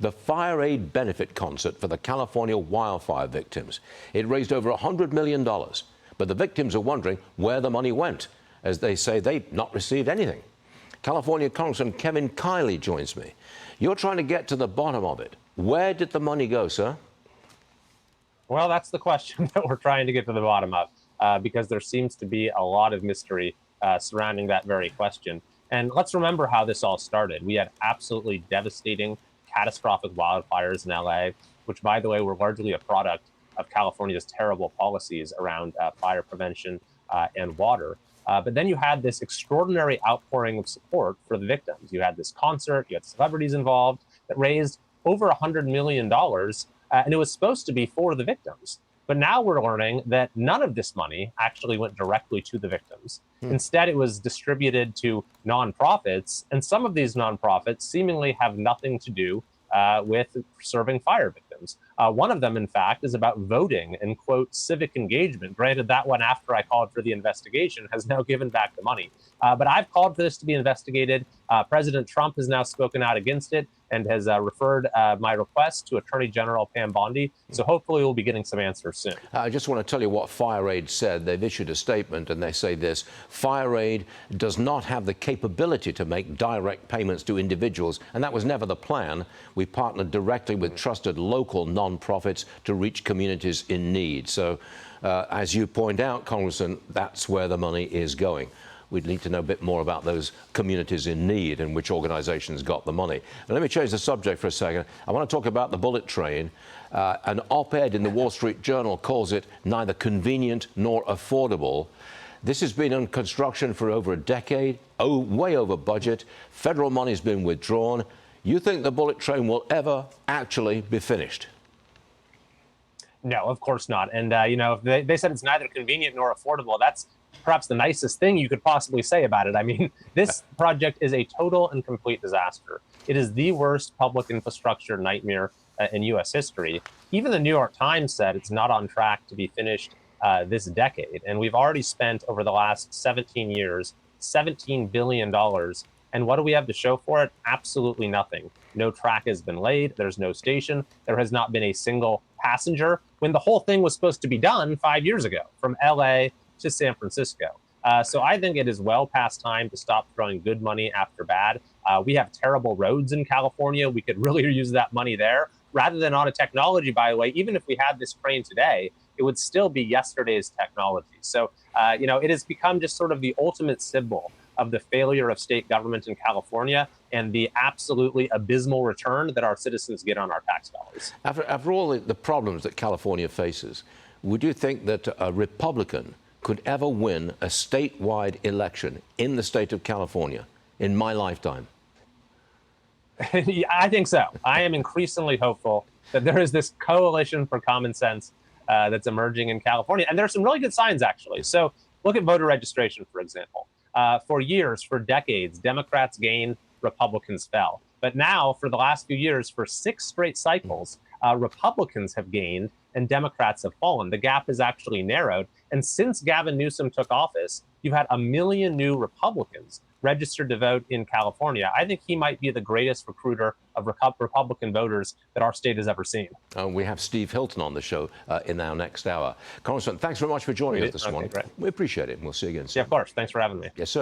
the FireAid benefit concert for the California wildfire victims. It raised over $100 million, but the victims are wondering where the money went, as they say they've not received anything. California Congressman Kevin Kiley joins me. You're trying to get to the bottom of it. Where did the money go, sir? Well, that's the question that we're trying to get to the bottom of, because there seems to be a lot of mystery surrounding that very question. And let's remember how this all started. We had absolutely devastating, catastrophic wildfires in LA, which, by the way, were largely a product of California's terrible policies around fire prevention and water. But then you had this extraordinary outpouring of support for the victims. You had this concert, you had celebrities involved that raised over $100 million, and it was supposed to be for the victims. But now we're learning that none of this money actually went directly to the victims. Instead, it was distributed to nonprofits, and some of these nonprofits seemingly have nothing to do with serving fire victims. One of them, in fact, is about voting and, quote, civic engagement. Granted, that one, after I called for the investigation, has now given back the money. But I've called for this to be investigated. President Trump has now spoken out against it and has referred my request to Attorney General Pam Bondi. So hopefully we'll be getting some answers soon. I just want to tell you what FireAid said. They've issued a statement and they say this: FireAid does not have the capability to make direct payments to individuals, and that was never the plan. We partnered directly with trusted local nonprofits to reach communities in need. So, as you point out, Congressman, that's where the money is going. We'd need to know a bit more about those communities in need and which organizations got the money. Now, let me change the subject for a second. I want to talk about the bullet train. An op-ed in the Wall Street Journal calls it neither convenient nor affordable. This has been in construction for over a decade, way over budget. Federal money's been withdrawn. You think the bullet train will ever actually be finished? No, of course not. And, you know, they said it's neither convenient nor affordable. That's perhaps the nicest thing you could possibly say about it. I mean, this project is a total and complete disaster. It is the worst public infrastructure nightmare in U.S. history. Even the New York Times said it's not on track to be finished this decade. And we've already spent over the last 17 years, $17 billion. And what do we have to show for it? Absolutely nothing. No track has been laid. There's no station. There has not been a single passenger, when the whole thing was supposed to be done 5 years ago from LA to San Francisco. So I think it is well past time to stop throwing good money after bad. We have terrible roads in California. We could really use that money there rather than on a technology, by the way. Even if we had this crane today, it would still be yesterday's technology. So, you know, it has become just sort of the ultimate symbol of the failure of state government in California and the absolutely abysmal return that our citizens get on our tax dollars. After all the problems that California faces, would you think that a Republican could ever win a statewide election in the state of California in my lifetime? I think so. I am increasingly hopeful that there is this coalition for common sense that's emerging in California. And there are some really good signs, actually. So look at voter registration, for example. For years, for decades, Democrats gained, Republicans fell. But now, for the last few years, for 6 straight cycles, Republicans have gained and Democrats have fallen. The gap has actually narrowed. And since Gavin Newsom took office, you've had 1 million new Republicans registered to vote in California. I think he might be the greatest recruiter of Republican voters that our state has ever seen. We have Steve Hilton on the show in our next hour. Congressman, thanks very much for joining us this morning. Great. We appreciate it, and we'll see you again soon. Yeah, of course. Thanks for having me. Yes, sir.